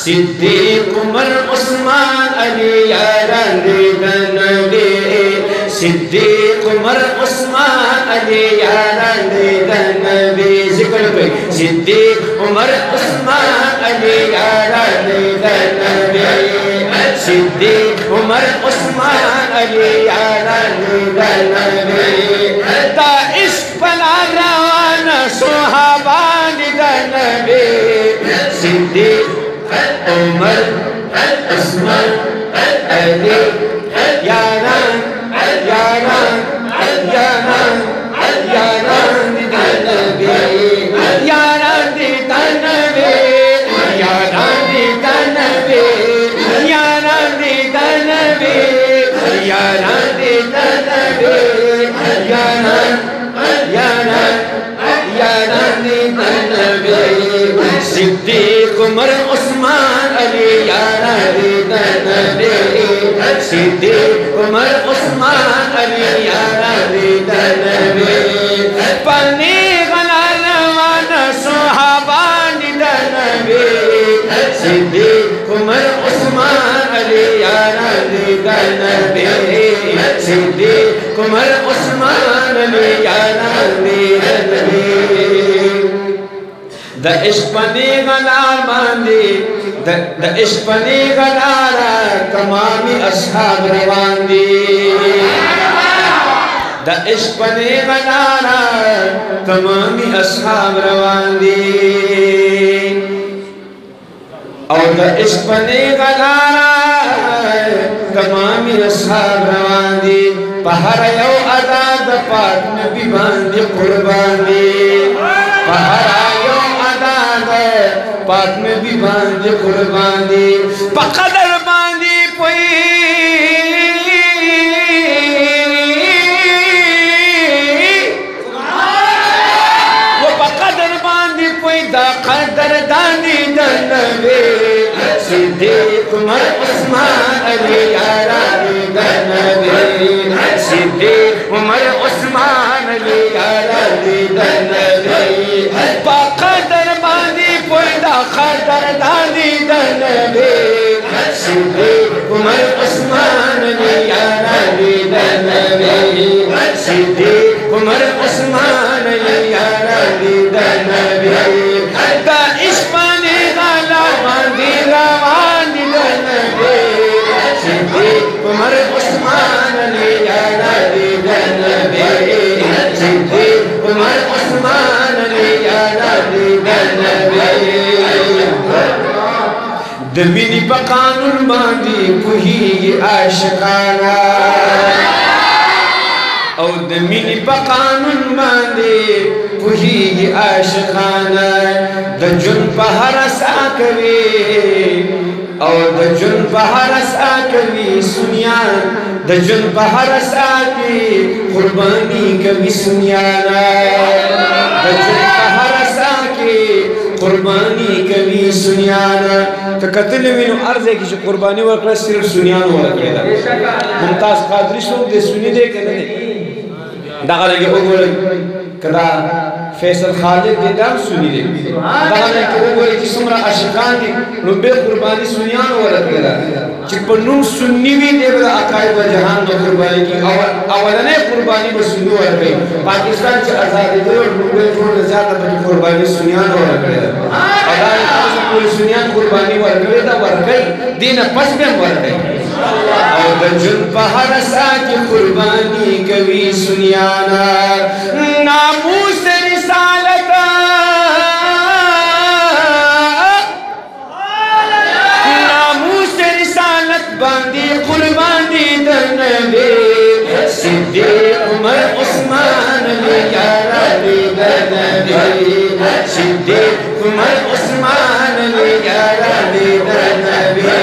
सिद्दीक उमर उस्मान अली यारान दनबी सिद्दीक उमर उस्मान अली यारान दनबी जिक्र पे सिद्दीक उमर उस्मान अली यारान दनबी सिद्दीक उमर उस्मान अली यारान दनबी ता इश्क पला रवाना सुहाबान दनबी सिद्दीक उमर उस्मान अली यारान यारान यारान यारान दनबी यारान दनबी यारान दनबी यारान दनबी यारान दनबी यारान यारान यारान दनबी सिद्दीक उमर उस्मान अली यारान दनबी सिद्दीक उमर उस्मान अली यारान दनबी पन्नी गलालवान सुहाबान दनबी सिद्दीक उमर उस्मान अली यारान दनबी सिद्दीक उमर उस्मान अली यारान दनबी द इश्क पनी गलार बांधी द इश्क पनी गलारा तमामी अस्हाब रवांदी द इश्क पनी गलारा तमामी अस्हाब रवांदी और द इश्क पनी गलारा तमामी अस्हाब रवांदी पहर यो अदा द पाक नबी बांधी कुर्बानी पहर पाक में भी बांध कुर्बानी पकदर बांधी पोई वो पकदर बांधी पोई दा कदर दानी दनबी सिद्दीक उमर उस्मान अली यारान दनबी सिद्दीक उमर उस्मान अली यारान दनबी पकदर बांधी खदर दानी दनबी सिद्दीक उमर उस्मान अली यारान दनबी सिद्दीक उमर उस्मान अली यारान दनबी दा इश्क़-ए गाला बांधी रवान दनबी सिद्दीक उमर उस्मान अली यारान दनबी सिद्दीक उमर उस्मान अली यारान दनबी दमिनी पकानुल बांधी पुही आशिकाना और दमिनी पकानुल बांधी पुही आशिकाना दजुन पहरस आकवी और दजुन पहरस आकवी सुनिया दजुन पहरस आकी कुर्बानी कभी सुनियाना दजुन पहरस आकी कुर्बानी कभी सुनियाना तो कतल में अर्ज है कि कुर्बानी वर्कर सिर्फ सुनियान वर्कर मुमताज कादरी शो दे सुनी दे के नहीं दागले के ओगोल कदा फैसल खालिद दे दाम सुनी दे दागले के ओगोल कि सुमरा आशिकान की रुबे कुर्बानी सुनियान वर्कर चिपनु सुन्नी भी दे बड़ा अकाई व जहान में कुर्बानी की अवलने कुर्बानी में सुन्नी वर्कर पाकिस्तान से आजादी दे और रुबे छोड़ ज्यादा बड़ी कुर्बानी सुनियान वर्कर पूरी सुनियान कुर्बानी वर्कर दा वर्कर दिन पस में वर्कर और दजुन पहरसा की कुर्बानी कभी सुनियाना नामूस रिसालत नामूस रिसालत बांधी कुर्बानी दनबी सिद्दीक उमर उस्मान अली यारान दनबी सिद्दीक उमर उस्मान अली यारान दनबी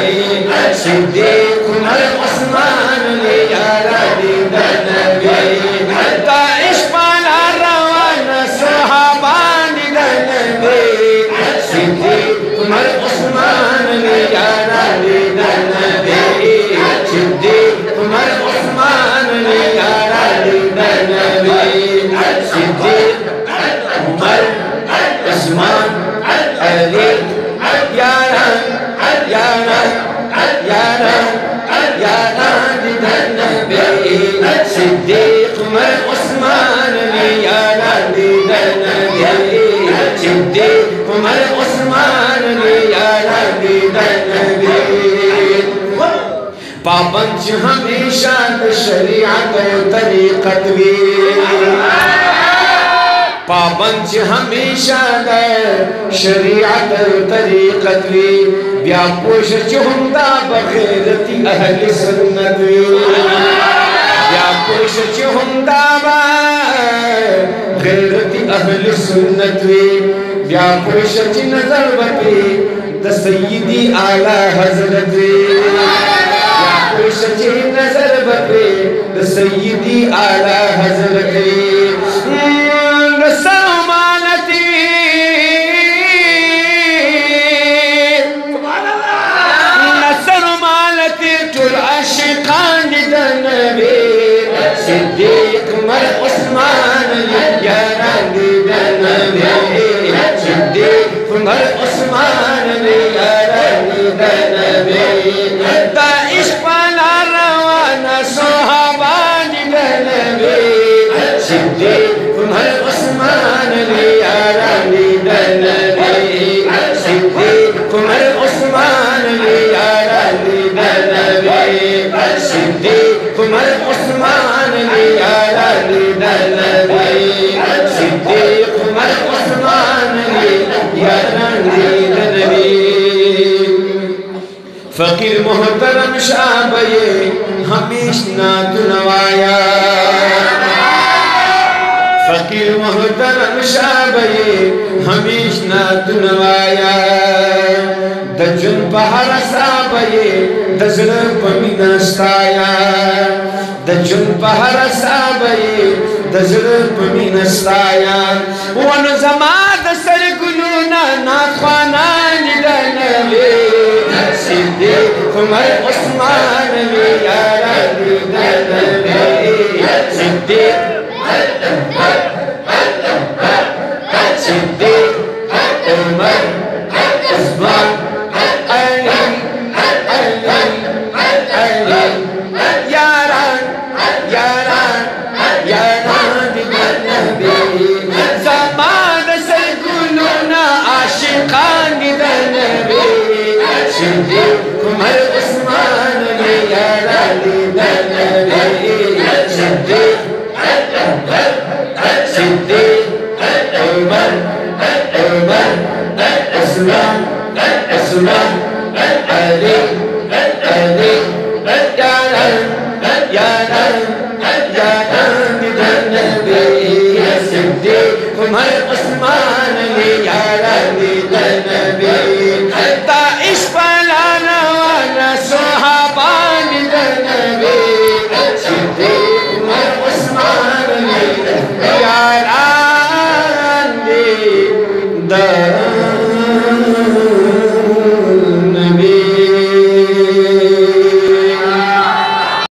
सिद्दीक उमर उस्मान अली यारान दनबी ता इश्क़ पला रवाना सुहाबान दनबी सिद्दीक उमर उस्मान अली यारान दनबी सिद्दीक उमर उस्मान अली यारान दनबी सिद्दीक उमर उस्मान अली यारान नबी सिद्दीक उमर उस्मान यारा दीदार नबी पाबंद हमेशा शरीयत तरीक़त वी पाबंद हमेशा शरीयत तरीक़त वी ब्या पोश चुहंदा बग़ैरती अहल सुन्नत वी ब्या पोश चुहंदा बग़ैरती अहल सुन्नत वी ब्या पोश ची नज़र बपे द सय्यदी आला हज़रत वी ब्या पोश ची नज़र बपे द सय्यदी आला हज़रत वी सरमानती सरमानती तुल आशिकान नबी सिद्दीक उमर उस्मान यारा दीदार नबी सिद्दीक उमर उस्मान यारा दीदार नबी ताइश पला रवाना सोहाबा दीदार नबी सिद्दीक उमर उस्मान यारा दीदार नबी सिद्दीक उमर उस्मान यारा दीदार नबी सिद्दीक उमर उस्मान यारा दीदार नबी सिद्दीक उमर उस्मान यारा दीदार नबी फकीर मोहतरम शाबये हमेशा दुनवाया फकीर मोहतरम शाबये हमेशा दुनवाया दजुन पहर साबये दजल पमिनस्ताया दजुन पहर साबये दजल पमिनस्ताया वन जमात सरगुलूना नाख्वाना निदनवे सिद्दीक उमर उस्मान यारा दीदार नबी सिद्दीक सिद्दीक उमर उस्मान अली अली अली यारा यारा यारा दीदार नबी ज़मान से गुलूना आशिकान दीदार नबी सिद्दीक उमर उस्मान यारा दीदार नबी सिद्दीक सिद्दीक उमर उमर उस्मान उस्मान अली अली यारा यारा यारा दीदार नबी सिद्दीक उमर